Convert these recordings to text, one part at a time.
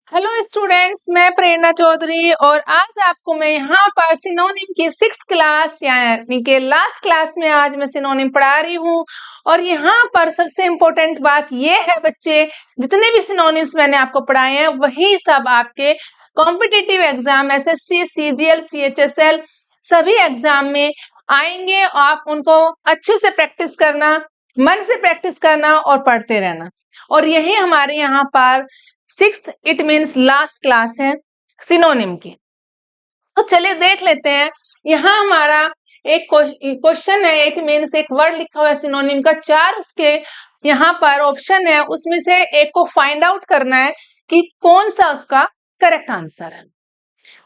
Hello students, मैं प्रेरणा चौधरी और आज आपको मैं यहाँ पर सिनोनिम की 6th क्लास यानी कि लास्ट क्लास में आज मैं सिनोनिम पढ़ा रही हूँ। और यहाँ पर सबसे इम्पोर्टेंट बात ये है बच्चे, जितने भी सिनोनिम्स मैंने आपको पढ़ाए हैं वही सब आपके competitive exam SSC, CGL, CHSL सभी एग्जाम में आएंगे। आप उनको अच्छे से प्रैक्टिस करना, मन से प्रैक्टिस करना और पढ़ते रहना। और यही हमारे यहाँ पर 6th it means last class है सिनोनिम की। तो चलिए देख लेते हैं। यहाँ हमारा एक क्वेश्चन है, इट मीन्स एक वर्ड लिखा हुआ है सिनोनिम का, 4 उसके यहाँ पर ऑप्शन है, उसमें से एक को फाइंड आउट करना है कि कौन सा उसका करेक्ट आंसर है।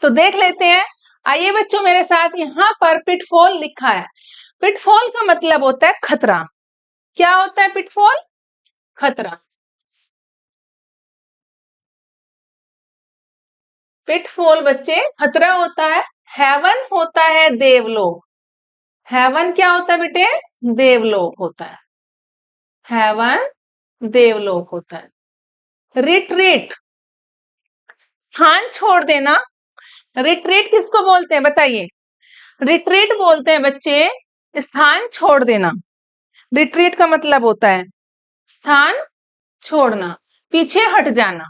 तो देख लेते हैं। आइए बच्चों मेरे साथ, यहाँ पर पिटफॉल लिखा है। पिटफॉल का मतलब होता है खतरा। क्या होता है पिटफॉल? खतरा। पिटफॉल बच्चे खतरा होता है। हेवन होता है देवलोक। हेवन क्या होता है बेटे? देवलोक होता है। हेवन देवलोक होता है। रिट्रीट, स्थान छोड़ देना। रिट्रीट किसको बोलते हैं बताइए? रिट्रीट बोलते हैं बच्चे स्थान छोड़ देना। रिट्रीट का मतलब होता है स्थान छोड़ना, पीछे हट जाना।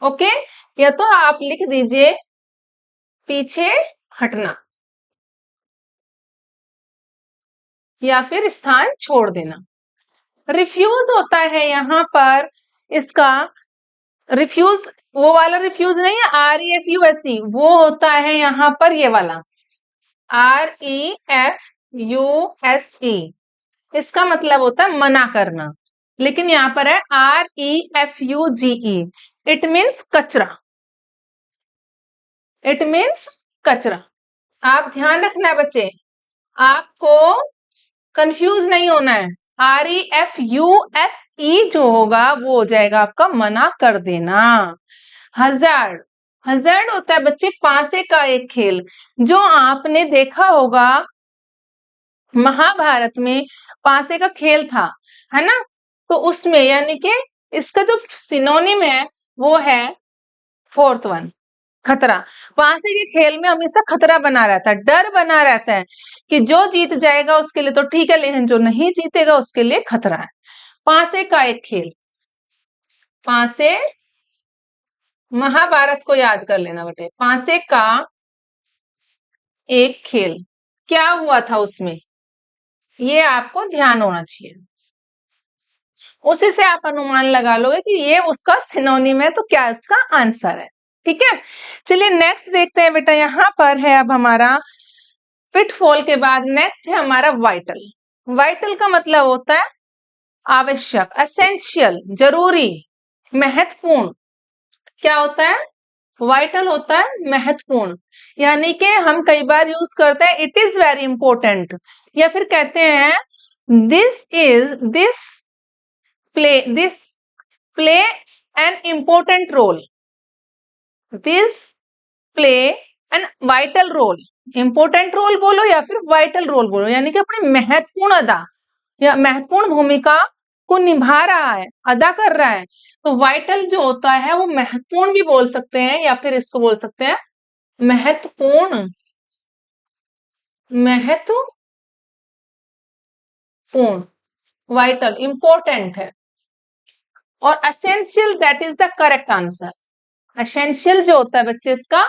ओके, या तो आप लिख दीजिए पीछे हटना या फिर स्थान छोड़ देना। रिफ्यूज होता है यहाँ पर, इसका रिफ्यूज वो वाला रिफ्यूज नहीं है REFUSE, वो होता है यहाँ पर ये वाला REFUSE। इसका मतलब होता है मना करना, लेकिन यहाँ पर है REFUGE। इट मीन्स कचरा। इट मीन्स कचरा। आप ध्यान रखना बच्चे, आपको कंफ्यूज नहीं होना है। REFUSE जो होगा वो हो जाएगा आपका मना कर देना। हजार्ड, हजार्ड होता है बच्चे पासे का एक खेल, जो आपने देखा होगा महाभारत में पासे का खेल था, है ना? तो उसमें यानी कि इसका जो सिनोनिम है वो है 4th वन, खतरा। पासे के खेल में हमेशा खतरा बना रहता है, डर बना रहता है कि जो जीत जाएगा उसके लिए तो ठीक है, लेकिन जो नहीं जीतेगा उसके लिए खतरा है। पासे का एक खेल, पासे, महाभारत को याद कर लेना बेटे। पासे का एक खेल, क्या हुआ था उसमें, ये आपको ध्यान होना चाहिए। उसी से आप अनुमान लगा लोगे कि ये उसका सिनोनिम है, तो क्या इसका आंसर है। ठीक है, चलिए नेक्स्ट देखते हैं बेटा। यहाँ पर है अब हमारा पिटफॉल के बाद नेक्स्ट है हमारा वाइटल। वाइटल का मतलब होता है आवश्यक, एसेंशियल, जरूरी, महत्वपूर्ण। क्या होता है? वाइटल होता है महत्वपूर्ण, यानी कि हम कई बार यूज करते हैं इट इज वेरी इंपॉर्टेंट, या फिर कहते हैं this play an important role. This play an vital role. Important role बोलो या फिर वाइटल रोल बोलो, यानी कि अपनी महत्वपूर्ण अदा या महत्वपूर्ण भूमिका को निभा रहा है, अदा कर रहा है। तो वाइटल जो होता है वो महत्वपूर्ण भी बोल सकते हैं, या फिर इसको बोल सकते हैं महत्वपूर्ण। महत्वपूर्ण, वाइटल इंपॉर्टेंट है। और essential, that is the correct answer. Essential जो होता है बच्चे इसका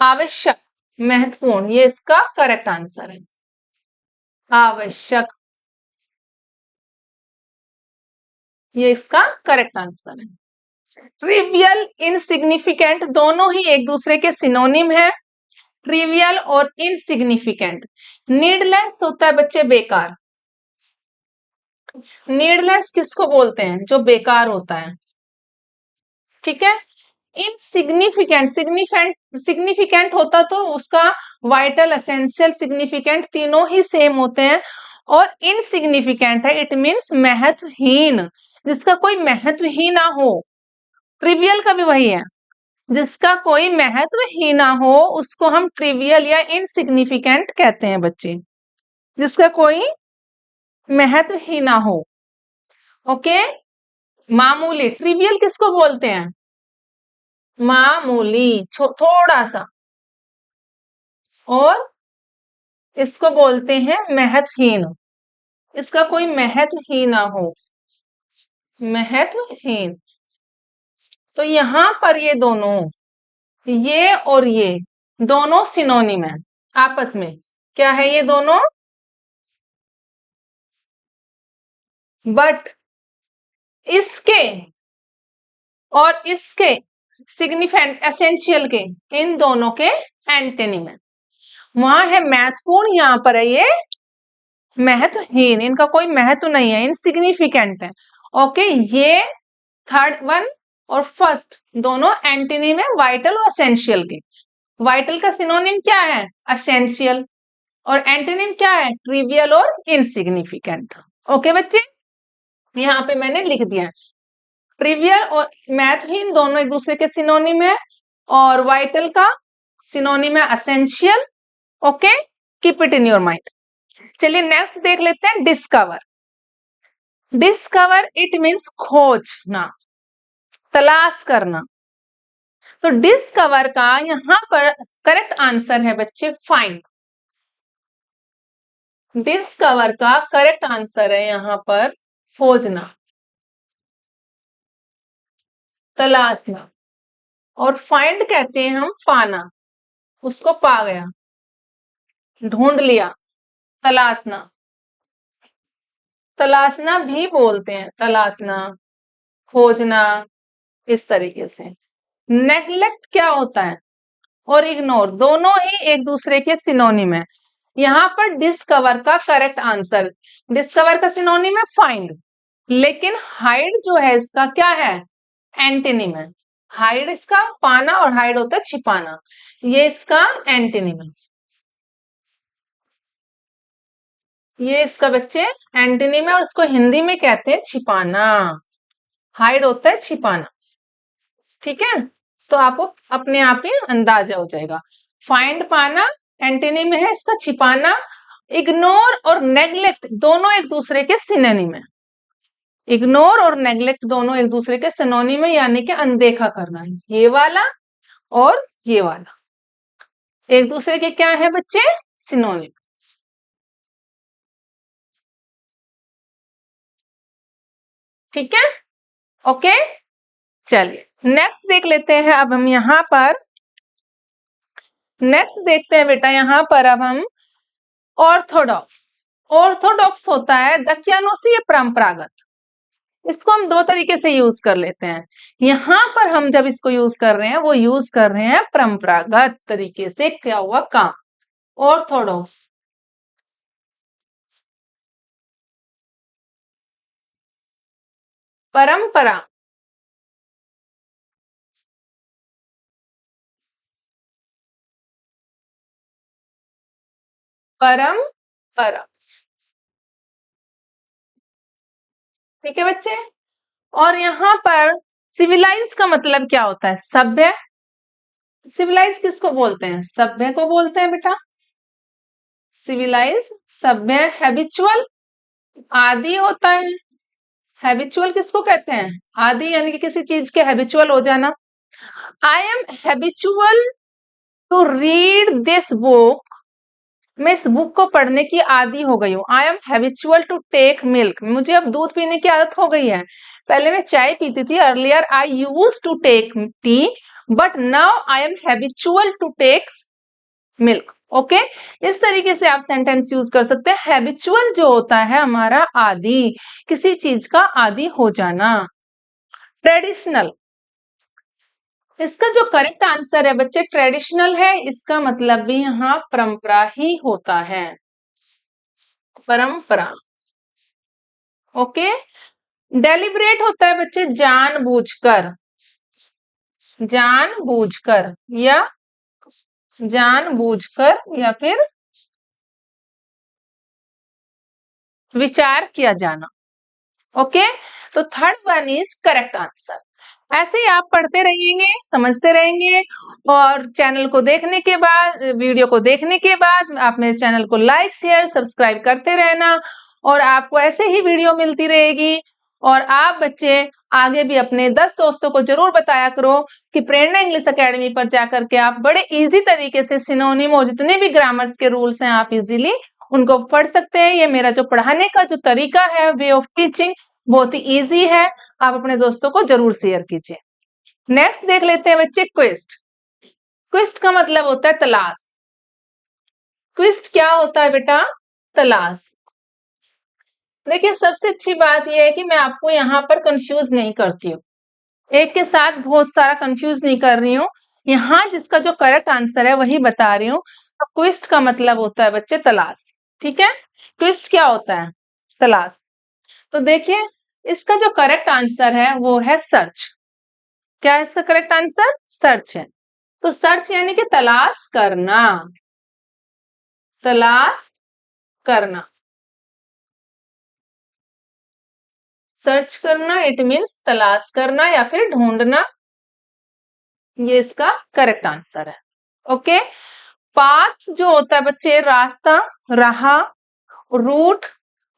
आवश्यक, महत्वपूर्ण, ये इसका करेक्ट आंसर है। आवश्यक, ये इसका करेक्ट आंसर है। ट्रिवियल, इनसिग्निफिकेंट, दोनों ही एक दूसरे के सिनोनिम है। ट्रिवियल और इनसिग्निफिकेंट। नीडलेस होता है बच्चे बेकार। नीडलेस किसको बोलते हैं? जो बेकार होता है। ठीक है। इनसिग्निफिकेंट, सिग्निफिकेंट होता तो उसका वाइटल, एसेंशियल, सिग्निफिकेंट तीनों ही सेम होते हैं। और इनसिग्निफिकेंट है, इट मीन्स महत्वहीन, जिसका कोई महत्व ही ना हो। ट्रिवियल का भी वही है, जिसका कोई महत्व ही ना हो उसको हम ट्रिवियल या इनसिग्निफिकेंट कहते हैं बच्चे, जिसका कोई महत्व ही ना हो। ओके, मामूली। ट्रिवियल किसको बोलते हैं? मामूली, थोड़ा सा। और इसको बोलते हैं महत्वहीन, इसका कोई महत्व ही ना हो, महत्वहीन। तो यहां पर ये दोनों, ये और ये दोनों सिनोनिम है आपस में। क्या है ये दोनों? बट इसके और इसके सिग्निफिकेंट, एसेंशियल के, इन दोनों के एंटोनिम है। वहां है महत्वपूर्ण, यहाँ पर है ये महत्वहीन, इनका कोई महत्व नहीं है, इनसिग्निफिकेंट है। ओके, ये थर्ड वन और फर्स्ट दोनों एंटोनिम है वाइटल और एसेंशियल के। वाइटल का सिनोनिम क्या है? एसेंशियल। और एंटोनिम क्या है? ट्रिवियल और इनसिग्निफिकेंट। ओके बच्चे, यहाँ पे मैंने लिख दिया। ट्रिवियल और महत्वहीन दोनों एक दूसरे के सिनोनिम है, और वाइटल का सिनोनिम है essential. Okay, keep it in your mind. चलिए नेक्स्ट देख लेते हैं, डिस्कवर। डिस्कवर इट मीन्स खोजना, तलाश करना। तो डिस्कवर का यहां पर करेक्ट आंसर है बच्चे फाइंड। डिस्कवर का करेक्ट आंसर है यहां पर खोजना, तलाशना। और फाइंड कहते हैं हम पाना, उसको पा गया, ढूंढ लिया, तलाशना। तलाशना भी बोलते हैं, तलाशना, खोजना, इस तरीके से। नेग्लेक्ट क्या होता है? और इग्नोर, दोनों ही एक दूसरे के सिनोनिम है। यहाँ पर डिस्कवर का करेक्ट आंसर, डिस्कवर का सिनोनिम है फाइंड, लेकिन हाइड जो है इसका क्या है? एंटोनिम है। हाइड इसका पाना और हाइड होता है छिपाना, ये इसका एंटोनिम है। ये इसका बच्चे एंटोनिम है और इसको हिंदी में कहते हैं छिपाना। हाइड होता है छिपाना, ठीक है? तो आपको अपने आप ही अंदाजा हो जाएगा। फाइंड पाना एंटोनिम है इसका छिपाना। इग्नोर और नेग्लेक्ट दोनों एक दूसरे के सिनोनिम है। इग्नोर और नेग्लेक्ट दोनों एक दूसरे के सिनोनिम है, यानी कि अनदेखा करना है। ये वाला और ये वाला एक दूसरे के क्या है बच्चे? सिनोनिम। ठीक है, ओके। चलिए नेक्स्ट देख लेते हैं अब हम यहाँ पर। नेक्स्ट देखते हैं बेटा यहाँ पर अब हम ऑर्थोडॉक्स। ऑर्थोडॉक्स होता है दकियानोसी या परंपरागत। इसको हम दो तरीके से यूज कर लेते हैं। यहाँ पर हम जब इसको यूज कर रहे हैं, वो यूज कर रहे हैं परंपरागत तरीके से क्या हुआ काम। ऑर्थोडॉक्स, परंपरा, परंपरा। ठीक है बच्चे। और यहाँ पर सिविलाइज का मतलब क्या होता है? सभ्य। सिविलाइज किसको बोलते हैं? सभ्य को बोलते हैं बेटा। सिविलाइज सभ्य। हैबिचुअल आदि होता है। हैबिचुअल किसको कहते हैं? आदि, यानी कि किसी चीज के हैबिचुअल हो जाना। I am habitual to read this book, मैं इस बुक को पढ़ने की आदी हो गई हूँ। I am habitual to take milk, मुझे अब दूध पीने की आदत हो गई है। पहले मैं चाय पीती थी, earlier I use to take tea, but now I am habitual to take milk. Okay, इस तरीके से आप सेंटेंस यूज कर सकते हैं। हैबिचुअल जो होता है हमारा आदि, किसी चीज का आदि हो जाना। ट्रेडिशनल, इसका जो करेक्ट आंसर है बच्चे ट्रेडिशनल है। इसका मतलब भी यहाँ परंपरा ही होता है, परंपरा। ओके, डेलिब्रेट होता है बच्चे जानबूझकर, जानबूझकर या जानबूझकर या फिर विचार किया जाना। ओके, तो third one is correct answer. ऐसे ही आप पढ़ते रहेंगे, समझते रहेंगे, और चैनल को देखने के बाद, वीडियो को देखने के बाद आप मेरे चैनल को लाइक शेयर सब्सक्राइब करते रहना, और आपको ऐसे ही वीडियो मिलती रहेगी। और आप बच्चे आगे भी अपने 10 दोस्तों को जरूर बताया करो कि प्रेरणा इंग्लिश एकेडमी पर जाकर के आप बड़े इजी तरीके से सिनोनिम और जितने भी ग्रामर्स के रूल्स हैं आप इजीली उनको पढ़ सकते हैं। ये मेरा जो पढ़ाने का जो तरीका है, वे ऑफ टीचिंग, बहुत ही इजी है। आप अपने दोस्तों को जरूर शेयर कीजिए। नेक्स्ट देख लेते हैं बच्चे क्विस्ट। क्विस्ट का मतलब होता है तलाश। क्विस्ट क्या होता है बेटा? तलाश। देखिए सबसे अच्छी बात यह है कि मैं आपको यहाँ पर कंफ्यूज नहीं करती हूँ, एक के साथ बहुत सारा कंफ्यूज नहीं कर रही हूँ। यहाँ जिसका जो करेक्ट आंसर है वही बता रही हूँ। तो क्विस्ट का मतलब होता है बच्चे तलाश। ठीक है, क्विस्ट क्या होता है? तलाश। तो देखिए इसका जो करेक्ट आंसर है वो है सर्च। क्या है इसका करेक्ट आंसर? सर्च है। तो सर्च यानी कि तलाश करना, तलाश करना। सर्च करना इट मीन्स तलाश करना या फिर ढूंढना, ये इसका करेक्ट आंसर है। ओके, पाथ जो होता है बच्चे रास्ता, राह, रूट,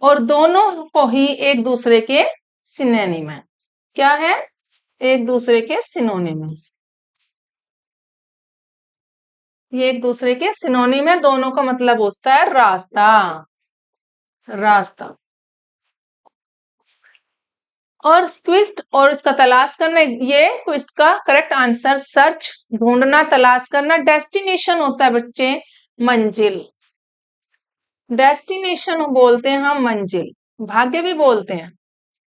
और दोनों को ही एक दूसरे के सिनोनिम है। क्या है? एक दूसरे के सिनोनिम है। ये एक दूसरे के सिनोनिम है, दोनों का मतलब होता है रास्ता, रास्ता। और क्विस्ट और इसका तलाश करना, ये क्विस्ट का करेक्ट आंसर सर्च, ढूंढना, तलाश करना। डेस्टिनेशन होता है बच्चे मंजिल। डेस्टिनेशन बोलते हैं हम मंजिल, भाग्य भी बोलते हैं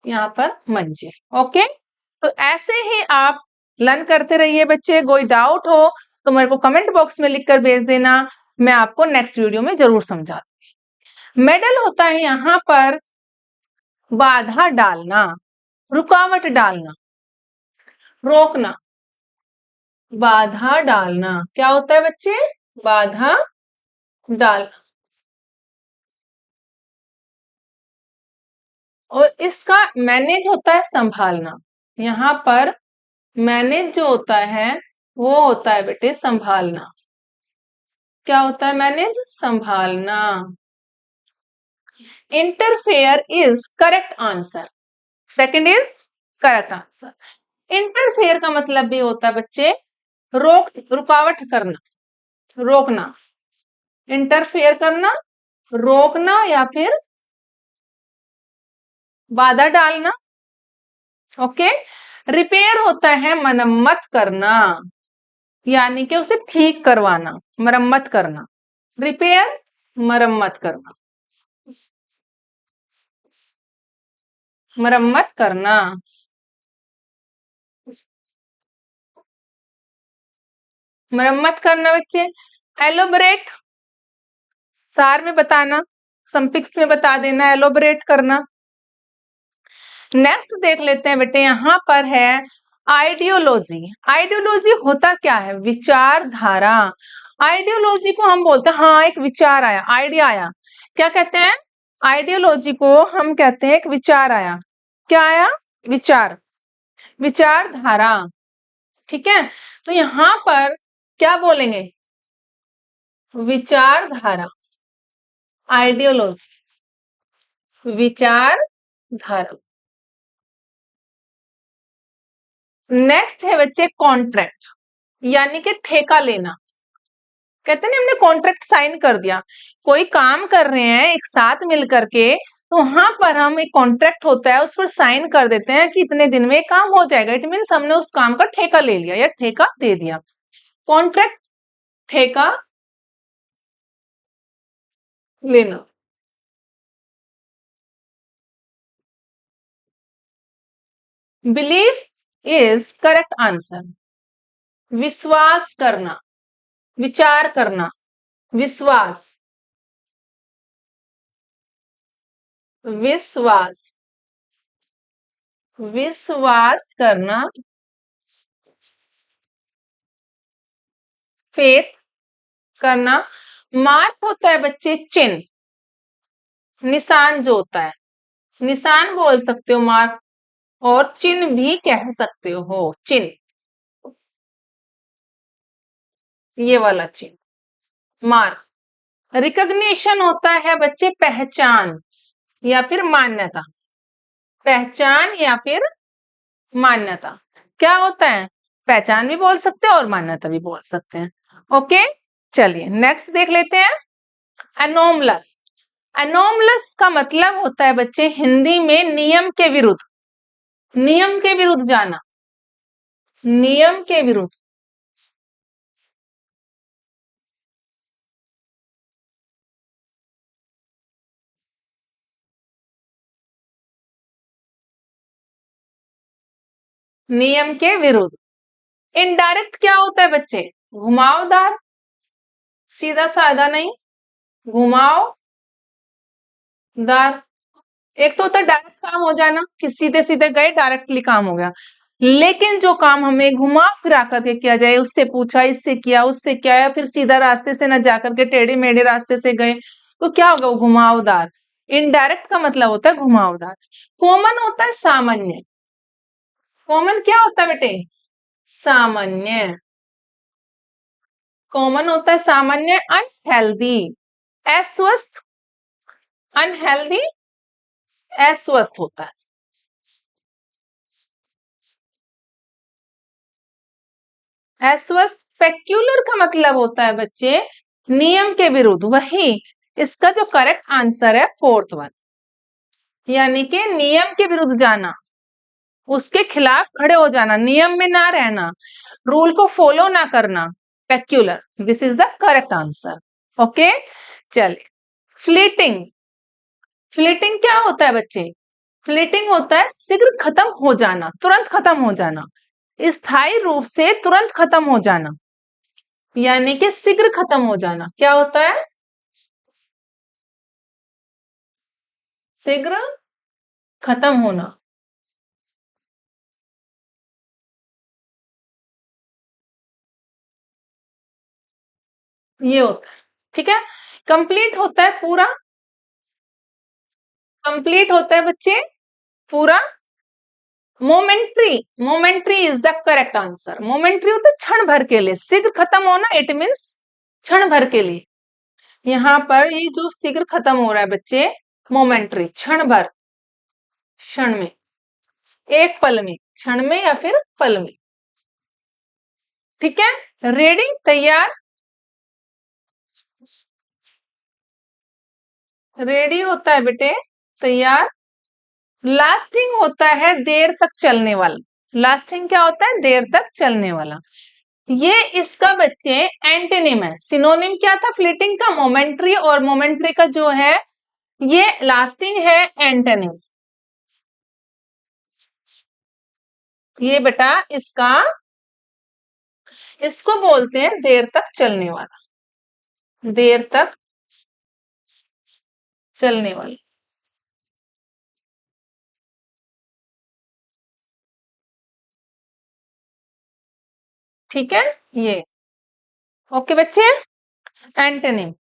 यहाँ पर मंजिल। ओके, तो ऐसे ही आप लर्न करते रहिए बच्चे। कोई डाउट हो तो मेरे को कमेंट बॉक्स में लिखकर भेज देना, मैं आपको नेक्स्ट वीडियो में जरूर समझा दूंगी। मेडल होता है यहाँ पर बाधा डालना, रुकावट डालना, रोकना। बाधा डालना क्या होता है बच्चे? बाधा डालना। और इसका मैनेज होता है संभालना। यहाँ पर मैनेज जो होता है वो होता है बेटे संभालना। क्या होता है मैनेज? संभालना। Interfere is correct answer. Second is correct answer. Interfere का मतलब भी होता है बच्चे रुकावट करना, रोकना। इंटरफेयर करना, रोकना या फिर बाधा डालना। ओके, रिपेयर होता है मरम्मत करना, यानी कि उसे ठीक करवाना, मरम्मत करना। रिपेयर, मरम्मत करना, मरम्मत करना। मरम्मत करना बच्चे। एलोबरेट, सार में बताना, संक्षिप्त में बता देना, एलोबरेट करना। नेक्स्ट देख लेते हैं बेटे, यहाँ पर है आइडियोलॉजी। आइडियोलॉजी होता क्या है? विचारधारा। आइडियोलॉजी को हम बोलते हैं, हाँ एक विचार आया, आइडिया आया, क्या कहते हैं? आइडियोलॉजी को हम कहते हैं एक विचार आया। क्या आया? विचार, विचारधारा। ठीक है, तो यहाँ पर क्या बोलेंगे? विचारधारा, आइडियोलॉजी, विचारधारा। नेक्स्ट है बच्चे कॉन्ट्रैक्ट, यानी कि ठेका लेना। कहते हैं ना हमने कॉन्ट्रैक्ट साइन कर दिया, कोई काम कर रहे हैं एक साथ मिल करके, तो वहां पर हम एक कॉन्ट्रैक्ट होता है उस पर साइन कर देते हैं कि इतने दिन में काम हो जाएगा। इट मीन्स हमने उस काम का ठेका ले लिया या ठेका दे दिया। कॉन्ट्रैक्ट, ठेका लेना। Belief is correct answer. विश्वास करना, विचार करना, विश्वास, विश्वास, विश्वास करना। फेथ करना। मार्क होता है बच्चे चिन्ह, निशान जो होता है, निशान बोल सकते हो मार्क, और चिन्ह भी कह सकते हो, चिन्ह, ये वाला चिन्ह मार्क। रिकग्निशन होता है बच्चे पहचान या फिर मान्यता, पहचान या फिर मान्यता। क्या होता है? पहचान भी बोल सकते हैं और मान्यता भी बोल सकते हैं। ओके, चलिए नेक्स्ट देख लेते हैं। एनोमलस। एनोमलस का मतलब होता है बच्चे हिंदी में नियम के विरुद्ध। नियम के विरुद्ध जाना, नियम के विरुद्ध। नियम के विरुद्ध। इनडायरेक्ट क्या होता है बच्चे? घुमावदार, सीधा साधा नहीं, घुमावदार। एक तो होता है डायरेक्ट काम हो जाना कि सीधे सीधे गए डायरेक्टली काम हो गया, लेकिन जो काम हमें घुमा फिरा करके किया जाए, उससे पूछा, इससे किया, उससे किया, या फिर सीधा रास्ते से न जाकर के टेढ़े मेढ़े रास्ते से गए, तो क्या होगा? वो घुमावदार। इनडायरेक्ट का मतलब होता है घुमावदार। कॉमन होता है सामान्य। कॉमन क्या होता है बेटे? सामान्य। कॉमन होता है सामान्य। अनहेल्दी, अस्वस्थ, अनहेल्दी अस्वस्थ होता है। अस्वस्थ। पेक्यूलर का मतलब होता है बच्चे नियम के विरुद्ध। वही इसका जो करेक्ट आंसर है फोर्थ वन, यानी कि नियम के विरुद्ध जाना, उसके खिलाफ खड़े हो जाना, नियम में ना रहना, रूल को फॉलो ना करना। Peculiar, this is the correct answer. Okay, चलिए। फ्लीटिंग। फ्लीटिंग क्या होता है बच्चे? फ्लीटिंग होता है शीघ्र खत्म हो जाना, तुरंत खत्म हो जाना, स्थायी रूप से तुरंत खत्म हो जाना, यानी कि शीघ्र खत्म हो जाना। क्या होता है? शीघ्र खत्म होना। ये होता है, ठीक है। कंप्लीट होता है पूरा। कंप्लीट होता है बच्चे पूरा। Momentary. Momentary is the correct answer. Momentary होता है क्षण भर के लिए। शीघ्र खत्म होना, इट मीन्स क्षण भर के लिए। यहाँ पर ये जो शीघ्र खत्म हो रहा है बच्चे, मोमेंट्री, क्षण भर, क्षण में, एक पल में, क्षण में या फिर पल में। ठीक है, रेडी, तैयार। रेडी होता है बेटे, तैयार। लास्टिंग होता है देर तक चलने वाला। लास्टिंग क्या होता है? देर तक चलने वाला। ये इसका बच्चे एंटोनिम है। सिनोनिम क्या था फ्लीटिंग का? मोमेंट्री। और मोमेंट्री का जो है ये लास्टिंग है, एंटोनिम। ये बेटा इसका, इसको बोलते हैं देर तक चलने वाला। देर तक चलने वाला। ठीक है, ये ओके बच्चे, एंटोनिम।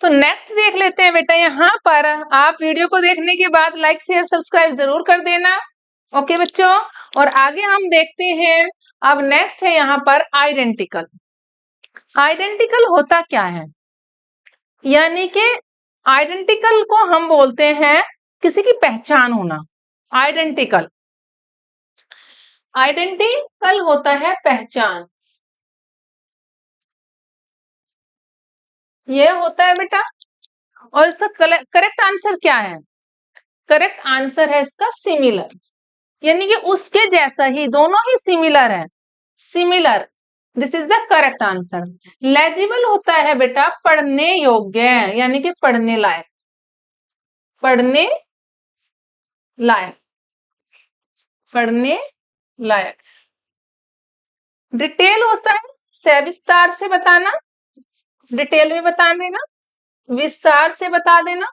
तो नेक्स्ट देख लेते हैं बेटा। यहाँ पर आप वीडियो को देखने के बाद लाइक शेयर सब्सक्राइब जरूर कर देना। ओके बच्चों, और आगे हम देखते हैं। अब नेक्स्ट है यहाँ पर आइडेंटिकल। आइडेंटिकल होता क्या है? यानी कि आइडेंटिकल को हम बोलते हैं किसी की पहचान होना। आइडेंटिकल, आइडेंटिकल होता है पहचान। ये होता है बेटा। और इसका करेक्ट आंसर क्या है? करेक्ट आंसर है इसका सिमिलर, यानी कि उसके जैसा ही, दोनों ही सिमिलर है। Similar, this is the correct answer. Legible होता है बेटा पढ़ने योग्य, यानी कि पढ़ने लायक। पढ़ने लायक, पढ़ने लायक। डिटेल होता है सविस्तार से बताना, डिटेल में बता देना, विस्तार से बता देना।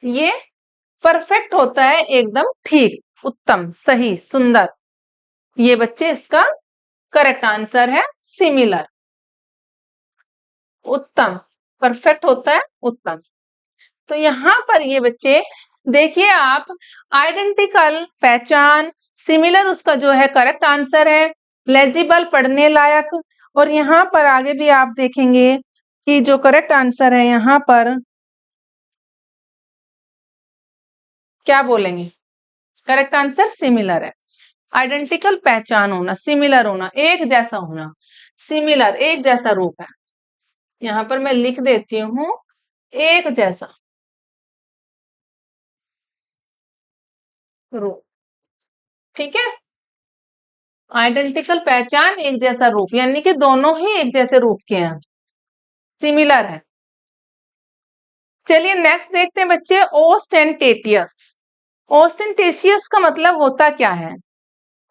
ये परफेक्ट होता है एकदम ठीक, उत्तम, सही, सुंदर। ये बच्चे इसका करेक्ट आंसर है सिमिलर। उत्तम, परफेक्ट होता है उत्तम। तो यहाँ पर ये बच्चे देखिए आप, आइडेंटिकल पहचान, सिमिलर उसका जो है करेक्ट आंसर है, लेजिबल पढ़ने लायक। और यहाँ पर आगे भी आप देखेंगे कि जो करेक्ट आंसर है यहाँ पर क्या बोलेंगे? करेक्ट आंसर सिमिलर है। आइडेंटिकल पहचान होना, सिमिलर होना, एक जैसा होना, सिमिलर एक जैसा रूप है। यहां पर मैं लिख देती हूं एक जैसा रूप, ठीक है। आइडेंटिकल पहचान, एक जैसा रूप, यानी कि दोनों ही एक जैसे रूप के हैं, सिमिलर है। चलिए नेक्स्ट देखते हैं बच्चे, ओस्टेंटेटियस। ओस्टेंटेशियस का मतलब होता क्या है?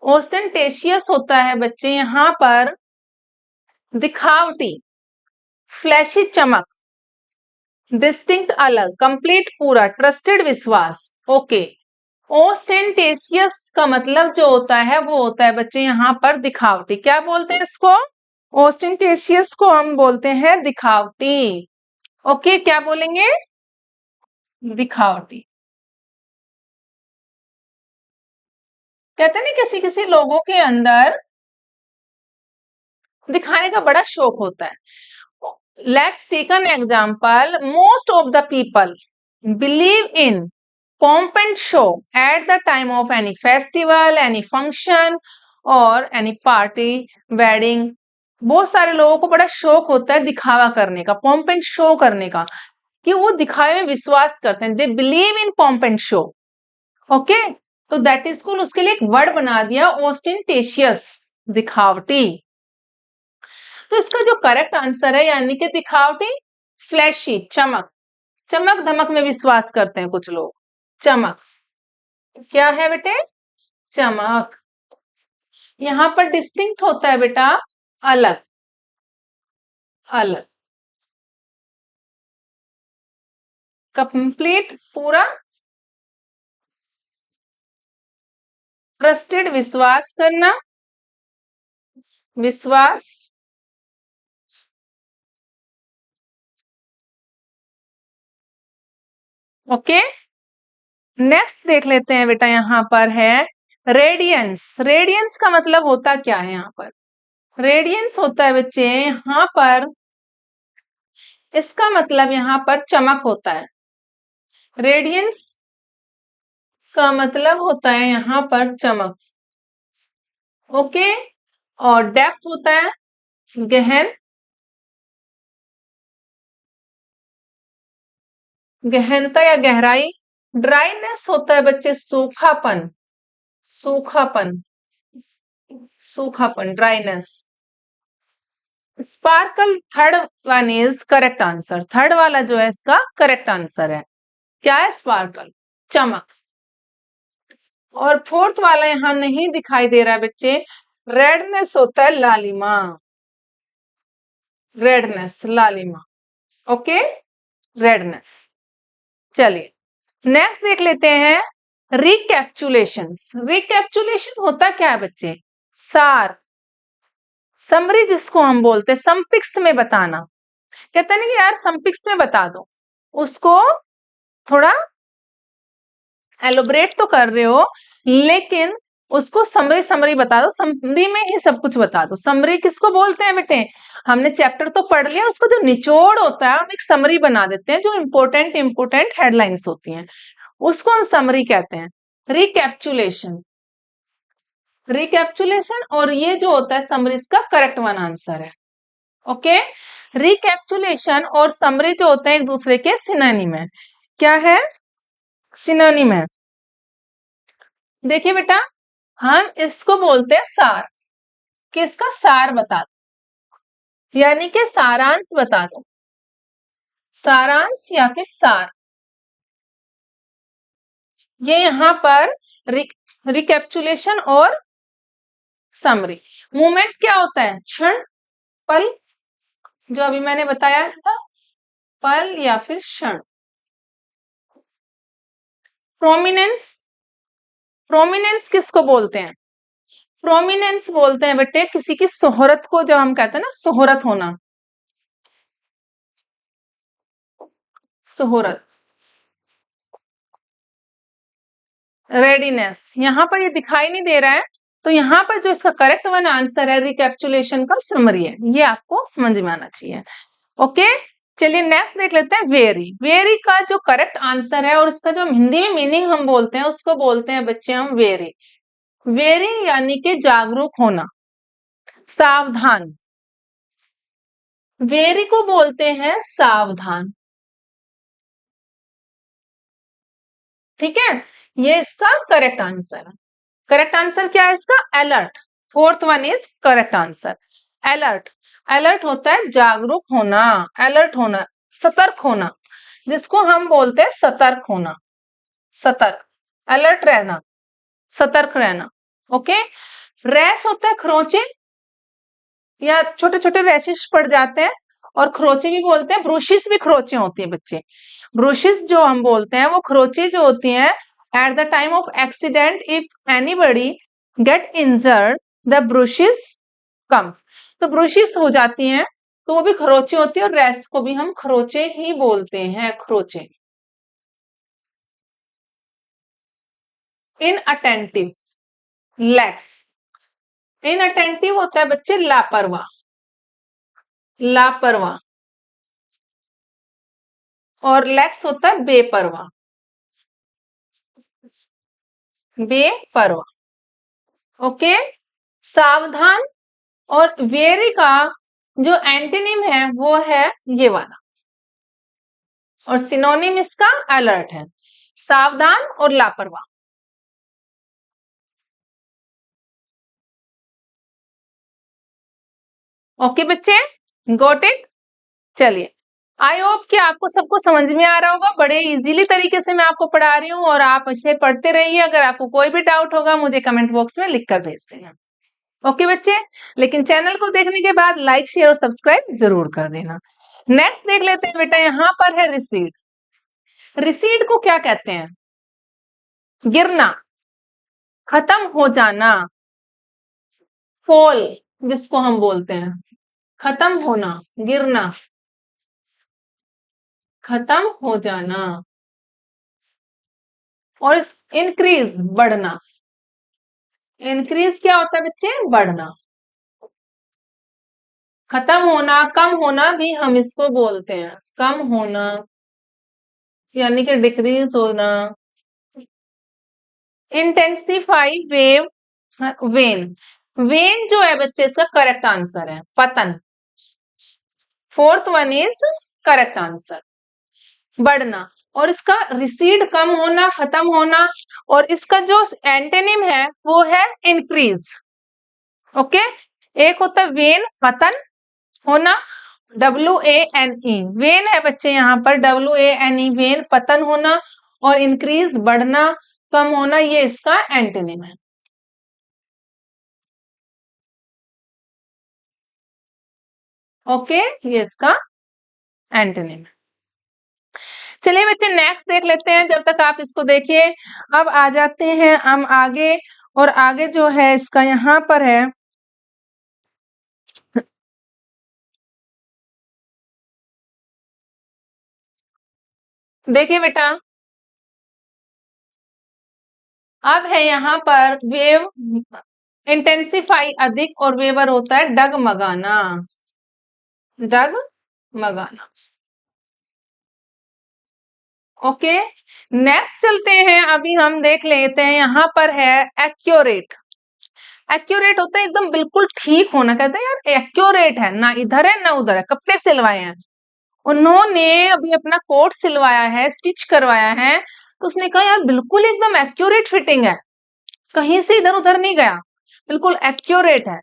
ओस्टेंटेशियस होता है बच्चे यहां पर दिखावटी, फ्लैशी चमक, डिस्टिंक्ट अलग, कंप्लीट पूरा, ट्रस्टेड विश्वास। ओके, ओस्टेंटेशियस का मतलब जो होता है वो होता है बच्चे यहां पर दिखावटी। क्या बोलते हैं इसको? ओस्टेंटेशियस को हम बोलते हैं दिखावटी। ओके, क्या बोलेंगे? दिखावटी। कहते हैं ना किसी किसी लोगों के अंदर दिखाने का बड़ा शौक होता है। Let's take an example, most of the people believe in pomp and show at the time of any festival, any function और any party, wedding। बहुत सारे लोगों को बड़ा शौक होता है दिखावा करने का, pomp and show करने का, कि वो दिखावे में विश्वास करते हैं। They believe in pomp and show। Okay, तो दैट इज कॉल्ड, उसके लिए एक वर्ड बना दिया ओस्टेंटेशियस, दिखावटी। तो इसका जो करेक्ट आंसर है यानी कि दिखावटी, फ्लैशी, चमक, चमक धमक में विश्वास करते हैं कुछ लोग, चमक। क्या है बेटे? चमक। यहां पर डिस्टिंक्ट होता है बेटा अलग, अलग, कंप्लीट पूरा, ट्रस्टेड विश्वास करना, विश्वास, ओके। नेक्स्ट देख लेते हैं बेटा, यहां पर है रेडियंस। रेडियंस का मतलब होता क्या है? यहां पर रेडियंस होता है बच्चे यहां पर, इसका मतलब यहां पर चमक होता है। रेडियंस का मतलब होता है यहां पर चमक, ओके। और डेप्थ होता है गहन, गहनता या गहराई। ड्राइनेस होता है बच्चे सूखापन, सूखापन, सूखापन, dryness. Sparkle third one is correct answer, third वाला जो है इसका करेक्ट आंसर है। क्या है? स्पार्कल, चमक। और फोर्थ वाला यहां नहीं दिखाई दे रहा है बच्चे, रेडनेस होता है लालिमा, रेडनेस, लालिमा, ओके, रेडनेस। चलिए नेक्स्ट देख लेते हैं, रिकैप्चुलेशन। रिकैप्चुलेशन होता क्या है बच्चे? सार, समरी जिसको हम बोलते हैं, संक्षिप्त में बताना। कहते हैं ना कि यार संक्षिप्त में बता दो, उसको थोड़ा एलोबरेट तो कर रहे हो लेकिन उसको समरी समरी बता दो, समरी में ही सब कुछ बता दो। समरी किसको बोलते हैं बेटे? हमने चैप्टर तो पढ़ लिया, उसको जो निचोड़ होता है हम एक समरी बना देते हैं, जो इंपॉर्टेंट इंपॉर्टेंट हेडलाइंस होती हैं उसको हम समरी कहते हैं। रिकैप्चुलेशन, रिकैप्चुलेशन और ये जो होता है समरी, इसका करेक्ट वन आंसर है। ओके, रिकैप्चुलेशन और समरी जो होते हैं एक दूसरे के सिनोनिम है। क्या है? सिनोनिम है। देखिए बेटा, हम इसको बोलते हैं सार, किसका? सार बता दो, यानी कि सारांश बता दो, सारांश या फिर सार। ये यहां पर रिकैप्चुलेशन और समरी। मूवमेंट क्या होता है? क्षण, पल, जो अभी मैंने बताया था, पल या फिर क्षण। प्रोमिनेंस, प्रोमिनेंस किसको बोलते हैं? प्रोमिनेंस बोलते हैं बेटे किसी की शोहरत को, जब हम कहते हैं ना शोहरत होना, शोहरत। रेडीनेस, यहां पर ये दिखाई नहीं दे रहा है, तो यहां पर जो इसका करेक्ट वन आंसर है रिकैप्चुलेशन का समरी है, ये आपको समझ में आना चाहिए। ओके, चलिए नेक्स्ट देख लेते हैं वेरी। वेरी का जो करेक्ट आंसर है और इसका जो हिंदी में मीनिंग हम बोलते हैं उसको बोलते हैं बच्चे हम वेरी। वेरी यानी कि जागरूक होना, सावधान। वेरी को बोलते हैं सावधान। ठीक है, ये इसका करेक्ट आंसर है। करेक्ट आंसर क्या है इसका? Alert. Fourth one is correct answer alert. Alert होता है जागरूक होना, अलर्ट होना, सतर्क होना, जिसको हम बोलते हैं सतर्क होना, सतर्क, अलर्ट रहना, सतर्क रहना। ओके। रैश होता है खरोंचे या छोटे छोटे रैशेस पड़ जाते हैं, और खरोचे भी बोलते हैं, ब्रुशिस भी खरोचे होती हैं बच्चे। ब्रुशिस जो हम बोलते हैं वो खरोचे जो होती हैं at the time of accident, if anybody get injured the bruises comes. तो ब्रुशिस हो जाती हैं तो वो भी खरोचे होती है, और रेस्ट को भी हम खरोचे ही बोलते हैं, खरोचे। इनअटेंटिव, लैक्स। इनअटेंटिव होता है बच्चे लापरवाह, लापरवाह, और लैक्स होता है बेपरवाह, बेपरवाह। ओके। सावधान और वेरी का जो एंटीनिम है वो है ये वाला, और सिनोनिम इसका अलर्ट है, सावधान और लापरवाह। ओके बच्चे, गॉट इट। चलिए, आई होप कि आपको सबको समझ में आ रहा होगा। बड़े इजीली तरीके से मैं आपको पढ़ा रही हूँ और आप इसे पढ़ते रहिए। अगर आपको कोई भी डाउट होगा मुझे कमेंट बॉक्स में लिखकर भेज देना। ओके बच्चे, लेकिन चैनल को देखने के बाद लाइक शेयर और सब्सक्राइब जरूर कर देना। नेक्स्ट देख लेते हैं बेटा, यहाँ पर है रिसीड। रिसीड को क्या कहते हैं? गिरना, खत्म हो जाना, फॉल जिसको हम बोलते हैं, खत्म होना, गिरना, खत्म हो जाना। और इंक्रीज, बढ़ना। इंक्रीज क्या होता है बच्चे? बढ़ना। खत्म होना, कम होना भी हम इसको बोलते हैं, कम होना यानी कि डिक्रीज होना। Intensify, wave, when. वेन जो है बच्चे इसका करेक्ट आंसर है पतन। Fourth one is correct answer, बढ़ना। और इसका रिसीड, कम होना, खत्म होना, और इसका जो एंटेनिम है वो है इंक्रीज। ओके। एक होता है वेन, पतन होना, WANE, वेन है बच्चे यहाँ पर, WANE, वेन, पतन होना, और इंक्रीज, बढ़ना, कम होना, ये इसका एंटोनिम है। ओके, ये इसका एंटोनिम है। चलिए बच्चे नेक्स्ट देख लेते हैं, जब तक आप इसको देखिए। अब आ जाते हैं हम आगे, और आगे जो है इसका यहाँ पर है, देखिए बेटा, अब है यहाँ पर वेव, इंटेंसिफाई अधिक, और वेवर होता है डगमगाना, डगमगाना। ओके। नेक्स्ट चलते हैं, अभी हम देख लेते हैं, यहाँ पर है एक्यूरेट। एक्यूरेट होता है एकदम बिल्कुल ठीक होना। कहते हैं यार एक्यूरेट है, ना इधर है ना उधर है। कपड़े सिलवाए हैं उन्होंने, अभी अपना कोट सिलवाया है, स्टिच करवाया है, तो उसने कहा यार बिल्कुल एकदम एक्यूरेट फिटिंग है, कहीं से इधर उधर नहीं गया, बिल्कुल एक्यूरेट है।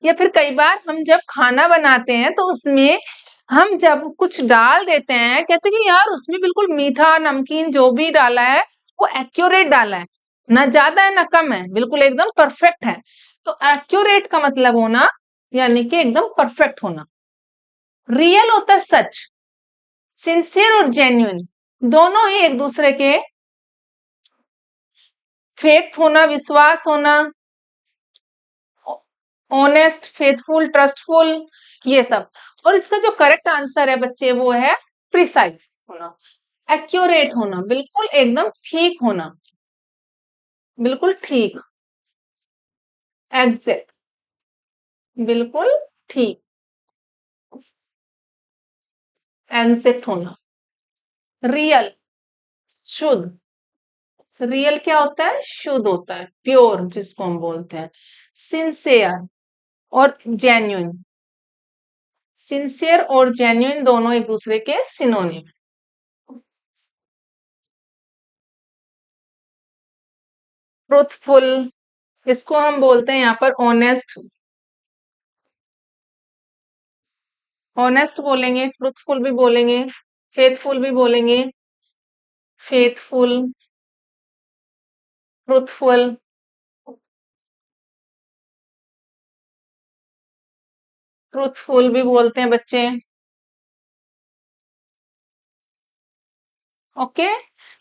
या फिर कई बार हम जब खाना बनाते हैं तो उसमें हम जब कुछ डाल देते हैं, कहते हैं कि यार उसमें बिल्कुल मीठा नमकीन जो भी डाला है वो एक्यूरेट डाला है, ना ज्यादा है ना कम है, बिल्कुल एकदम परफेक्ट है। तो एक्यूरेट का मतलब होना यानी कि एकदम परफेक्ट होना। रियल होता है सच, सिंसियर और जेन्युइन, दोनों ही एक दूसरे के, फेथ होना, विश्वास होना, ऑनेस्ट, फेथफुल, ट्रस्टफुल, ये सब। और इसका जो करेक्ट आंसर है बच्चे वो है प्रिसाइज होना, एक्यूरेट होना, बिल्कुल एकदम ठीक होना, बिल्कुल ठीक, एग्जैक्ट, बिल्कुल ठीक, एग्जैक्ट होना, रियल शुद्ध, रियल क्या होता है? शुद्ध होता है, प्योर जिसको हम बोलते हैं। सिंसियर और जेन्युइन, सिंसियर और जेन्युइन दोनों एक दूसरे के सिनोनिम। ट्रूथफुल, इसको हम बोलते हैं यहाँ पर ऑनेस्ट, ऑनेस्ट बोलेंगे, ट्रूथफुल भी बोलेंगे, फेथफुल भी बोलेंगे, फेथफुल, ट्रूथफुल, ट्रूथफुल भी बोलते हैं बच्चे। ओके,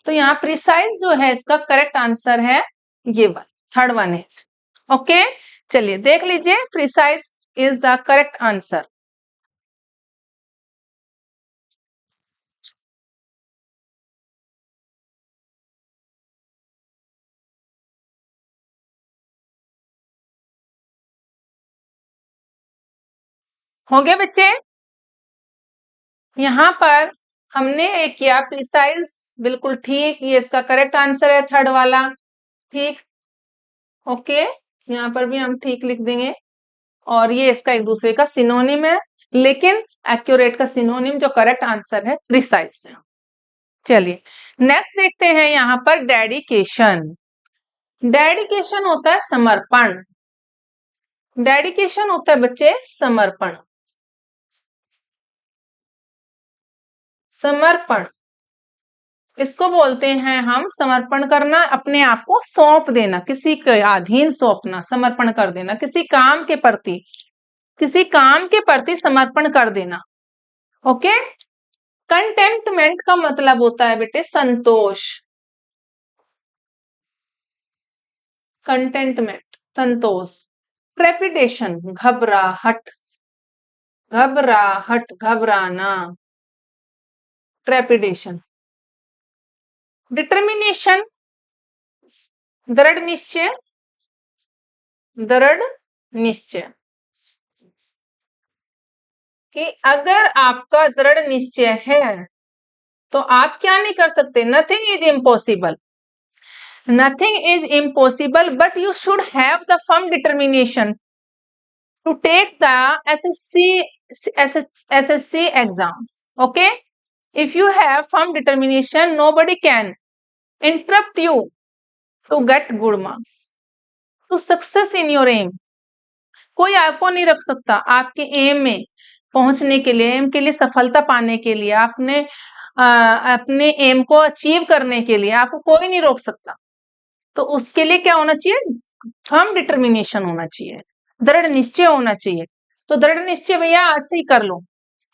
तो यहाँ प्रिसाइज जो है इसका करेक्ट आंसर है ये वाला, थर्ड वन इज। ओके, चलिए देख लीजिए, precise is the correct answer. हो गया बच्चे? यहाँ पर हमने एक किया प्रिसाइज, बिल्कुल ठीक, ये इसका करेक्ट आंसर है थर्ड वाला, ठीक। ओके, यहाँ पर भी हम ठीक लिख देंगे, और ये इसका एक दूसरे का सिनोनिम है, लेकिन एक्यूरेट का सिनोनिम जो करेक्ट आंसर है प्रिसाइज है। चलिए नेक्स्ट देखते हैं यहाँ पर डेडिकेशन। डेडिकेशन होता है समर्पण, डेडिकेशन होता है बच्चे समर्पण, समर्पण इसको बोलते हैं हम समर्पण करना, अपने आप को सौंप देना, किसी के अधीन सौंपना, समर्पण कर देना, किसी काम के प्रति, किसी काम के प्रति समर्पण कर देना। ओके, कंटेंटमेंट का मतलब होता है बेटे संतोष, कंटेंटमेंट संतोष। ट्रेपिडेशन घबराहट, घबराहट घबराना, ट्रेपिडेशन। डिटर्मिनेशन दृढ़ निश्चय, दृढ़ निश्चय, कि अगर आपका दृढ़ निश्चय है तो आप क्या नहीं कर सकते, nothing is impossible, nothing is impossible, but you should have the firm determination to take the SSC exams. Okay, if you have firm determination, nobody can interrupt you to get good marks, to success in your aim. कोई आपको नहीं रख सकता आपके M में पहुंचने के लिए, एम के लिए सफलता पाने के लिए, अपने एम को अचीव करने के लिए आपको कोई नहीं रोक सकता। तो उसके लिए क्या होना चाहिए? फर्म डिटर्मिनेशन होना चाहिए, दृढ़ निश्चय होना चाहिए। तो दृढ़ निश्चय भैया आज से ही कर लो,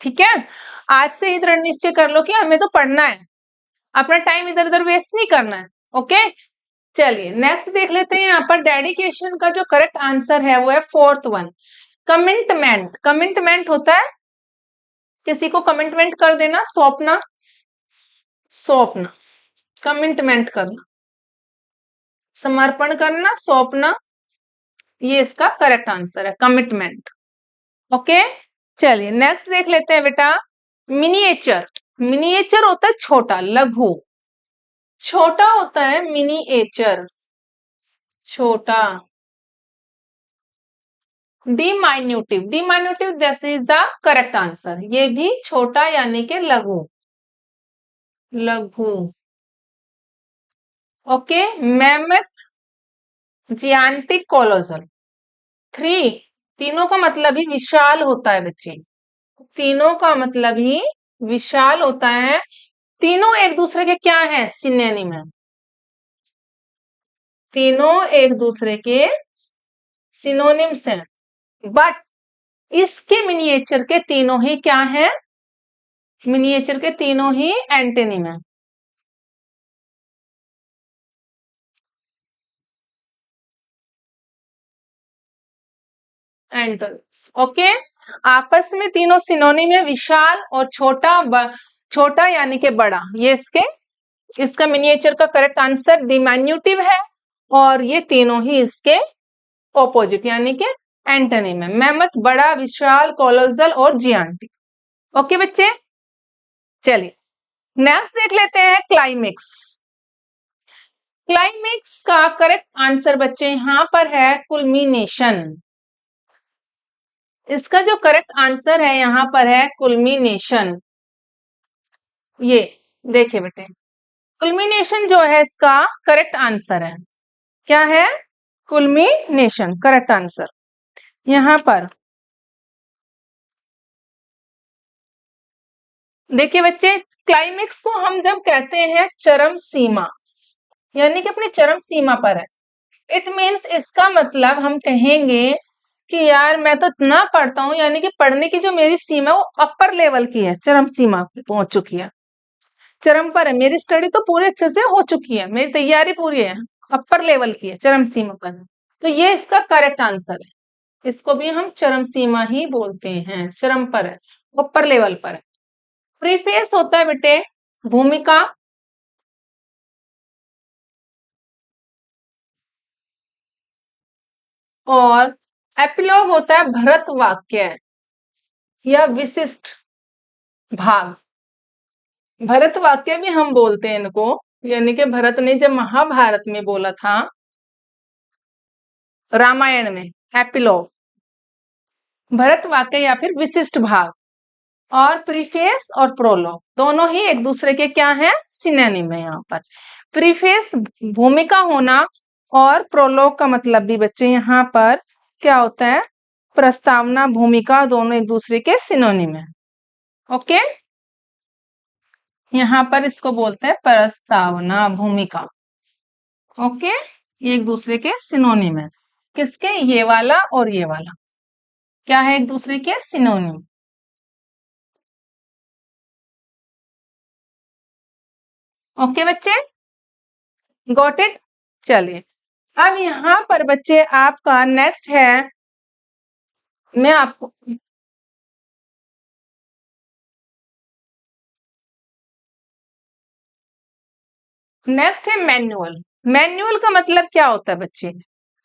ठीक है, आज से ही दृढ़ निश्चय कर लो कि हमें तो पढ़ना है, अपना टाइम इधर उधर वेस्ट नहीं करना है। ओके, चलिए नेक्स्ट देख लेते हैं। यहाँ पर डेडिकेशन का जो करेक्ट आंसर है वो है फोर्थ वन, कमिटमेंट। कमिटमेंट होता है किसी को कमिटमेंट कर देना, सौंपना, सौंपना, कमिटमेंट करना, समर्पण करना, सौंपना, ये इसका करेक्ट आंसर है कमिटमेंट। ओके, चलिए नेक्स्ट देख लेते हैं बेटा, मिनिएचर। मिनिएचर होता है छोटा, लघु, छोटा होता है मिनिएचर, छोटा। Diminutive, diminutive this is the correct answer, ये भी छोटा यानी कि लघु, लघु। Okay, mammoth, gigantic, colossal, three, तीनों का मतलब ही विशाल होता है बच्चे, तीनों का मतलब ही विशाल होता है। तीनों एक दूसरे के क्या है? सिनोनिम है, तीनों एक दूसरे के सिनोनिम्स हैं, बट इसके मिनिएचर के तीनों ही क्या है? मिनिएचर के तीनों ही एंटोनिम है। एंटोनिम्स, ओके, आपस में तीनों सिनोनिम है, विशाल और छोटा, छोटा यानी कि बड़ा, ये इसका मिनिएचर का करेक्ट आंसर डिमाइन्यूटिव है, और ये तीनों ही इसके ऑपोजिट यानी कि एंटोनिम है, मैमथ बड़ा, विशाल, कोलोसल और जियांटिक। ओके बच्चे, चलिए नेक्स्ट देख लेते हैं क्लाइमेक्स। क्लाइमेक्स का करेक्ट आंसर बच्चे यहां पर है कुल्मिनेशन। इसका जो करेक्ट आंसर है यहां पर है कुल्मिनेशन। ये देखिए बेटे, कुल्मिनेशन जो है इसका करेक्ट आंसर है। क्या है? कुल्मिनेशन करेक्ट आंसर। यहां पर देखिए बच्चे, क्लाइमेक्स को हम जब कहते हैं चरम सीमा, यानी कि अपनी चरम सीमा पर है, इट मीन्स इसका मतलब हम कहेंगे कि यार मैं तो इतना पढ़ता हूँ, यानी कि पढ़ने की जो मेरी सीमा है वो अपर लेवल की है, चरम सीमा पे पहुंच चुकी है, चरम पर है, मेरी स्टडी तो पूरे अच्छे से हो चुकी है, मेरी तैयारी पूरी है, अपर लेवल की है, चरम सीमा पर है। तो ये इसका करेक्ट आंसर है। इसको भी हम चरम सीमा ही बोलते हैं, चरम पर है, अपर लेवल पर है। प्रीफेस होता है बेटे भूमिका, और एपिलॉग होता है भरत वाक्य या विशिष्ट भाग। भरत वाक्य भी हम बोलते हैं इनको, यानी कि भरत ने जब महाभारत में बोला था, रामायण में एपिलॉग, भरत वाक्य या फिर विशिष्ट भाग। और प्रीफेस और प्रोलॉग दोनों ही एक दूसरे के क्या है? सिनोनिम है। यहाँ पर प्रीफेस भूमिका होना और प्रोलॉग का मतलब भी बच्चे यहाँ पर क्या होता है? प्रस्तावना, भूमिका, दोनों एक दूसरे के सिनोनिम है। ओके, यहाँ पर इसको बोलते हैं प्रस्तावना, भूमिका। ओके, ये एक दूसरे के सिनोनिम है। किसके? ये वाला और ये वाला क्या है? एक दूसरे के सिनोनिम। ओके बच्चे, गॉट इट। चलिए अब यहाँ पर बच्चे आपका नेक्स्ट है, मैं आपको नेक्स्ट है मैनुअल। मैनुअल का मतलब क्या होता है बच्चे?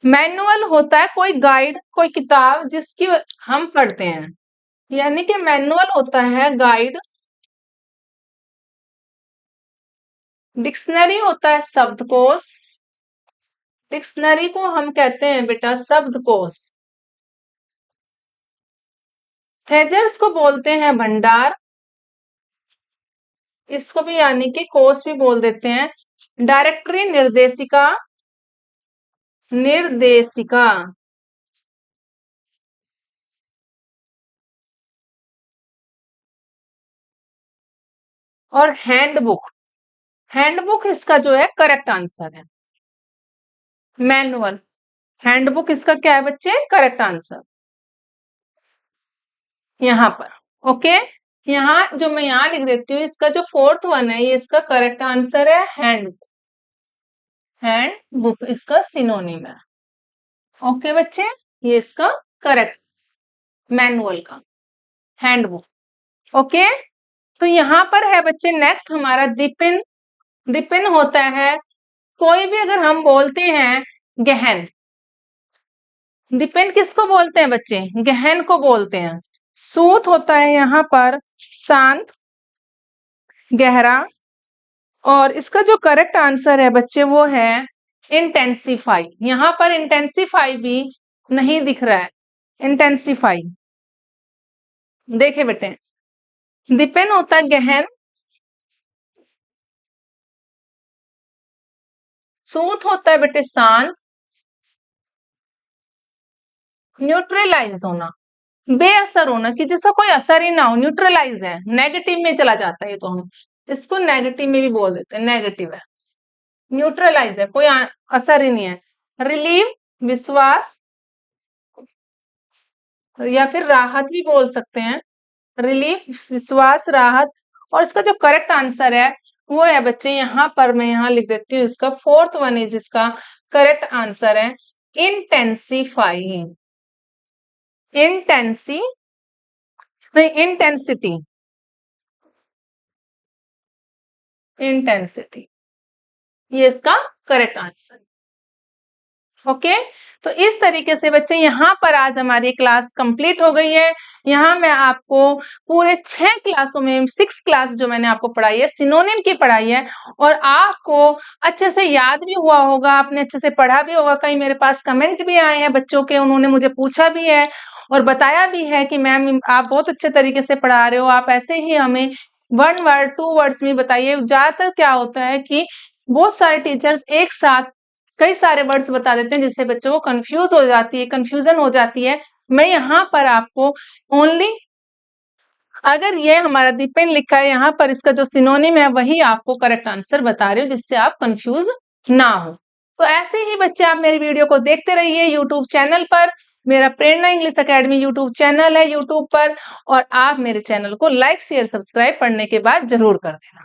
मैनुअल होता है कोई गाइड, कोई किताब जिसकी हम पढ़ते हैं, यानी कि मैनुअल होता है गाइड। डिक्शनरी होता है शब्दकोश, डिक्शनरी को हम कहते हैं बेटा शब्दकोश। थेजर्स को बोलते हैं भंडार, इसको भी यानी कि कोश भी बोल देते हैं। डायरेक्टरी निर्देशिका, निर्देशिका। और हैंडबुक, हैंडबुक इसका जो है करेक्ट आंसर है। मैनुअल, हैंडबुक इसका क्या है बच्चे? करेक्ट आंसर यहाँ पर। ओके, यहाँ जो मैं यहाँ लिख देती हूँ, इसका जो फोर्थ वन है ये इसका करेक्ट आंसर है हैंडबुक। हैंडबुक इसका सिनोनिम है। ओके बच्चे, ये इसका करेक्ट, मैनुअल का हैंडबुक। ओके, तो यहाँ पर है बच्चे नेक्स्ट हमारा दिपिन। दिपिन होता है कोई भी अगर हम बोलते हैं गहन, दिपिन किसको बोलते हैं बच्चे? गहन को बोलते हैं। सूत होता है यहाँ पर शांत, गहरा, और इसका जो करेक्ट आंसर है बच्चे वो है इंटेंसिफाई। यहाँ पर इंटेंसिफाई भी नहीं दिख रहा है, इंटेंसिफाई। देखे बेटे, दिपेन होता है गहन, सूत होता है बेटे शांत, न्यूट्रलाइज होना, बेअसर होना कि जिसका कोई असर ही ना हो, न्यूट्रलाइज है, नेगेटिव में चला जाता है। ये तो हम इसको नेगेटिव में भी बोल देते हैं, नेगेटिव है, न्यूट्रलाइज है, कोई असर ही नहीं है। रिलीव विश्वास या फिर राहत भी बोल सकते हैं, रिलीफ विश्वास, राहत। और इसका जो करेक्ट आंसर है वो है बच्चे, यहाँ पर मैं यहाँ लिख देती हूँ, इसका फोर्थ वन इज इसका करेक्ट आंसर है इंटेंसिफाई। इंटेंसी नहीं, इंटेंसिटी, इंटेंसिटी, ये इसका करेक्ट आंसर। ओके, तो इस तरीके से बच्चे यहाँ पर आज हमारी क्लास कंप्लीट हो गई है। यहाँ मैं आपको पूरे 6 क्लासों में 6 क्लास जो मैंने आपको पढ़ाई है, सिनोनिम की पढ़ाई है और आपको अच्छे से याद भी हुआ होगा, आपने अच्छे से पढ़ा भी होगा। कई मेरे पास कमेंट भी आए हैं बच्चों के, उन्होंने मुझे पूछा भी है और बताया भी है कि मैम आप बहुत अच्छे तरीके से पढ़ा रहे हो, आप ऐसे ही हमें 1 वर्ड 2 वर्ड्स में बताइए। ज़्यादातर क्या होता है कि बहुत सारे टीचर्स एक साथ कई सारे वर्ड्स बता देते हैं जिससे बच्चों को कंफ्यूजन हो जाती है। मैं यहाँ पर आपको ओनली अगर ये हमारा दीपेन लिखा है यहाँ पर, इसका जो सिनोनिम है वही आपको करेक्ट आंसर बता रही हूँ जिससे आप कंफ्यूज ना हो। तो ऐसे ही बच्चे आप मेरी वीडियो को देखते रहिए यूट्यूब चैनल पर। मेरा प्रेरणा इंग्लिश एकेडमी यूट्यूब चैनल है यूट्यूब पर, और आप मेरे चैनल को लाइक शेयर सब्सक्राइब पढ़ने के बाद जरूर कर देना।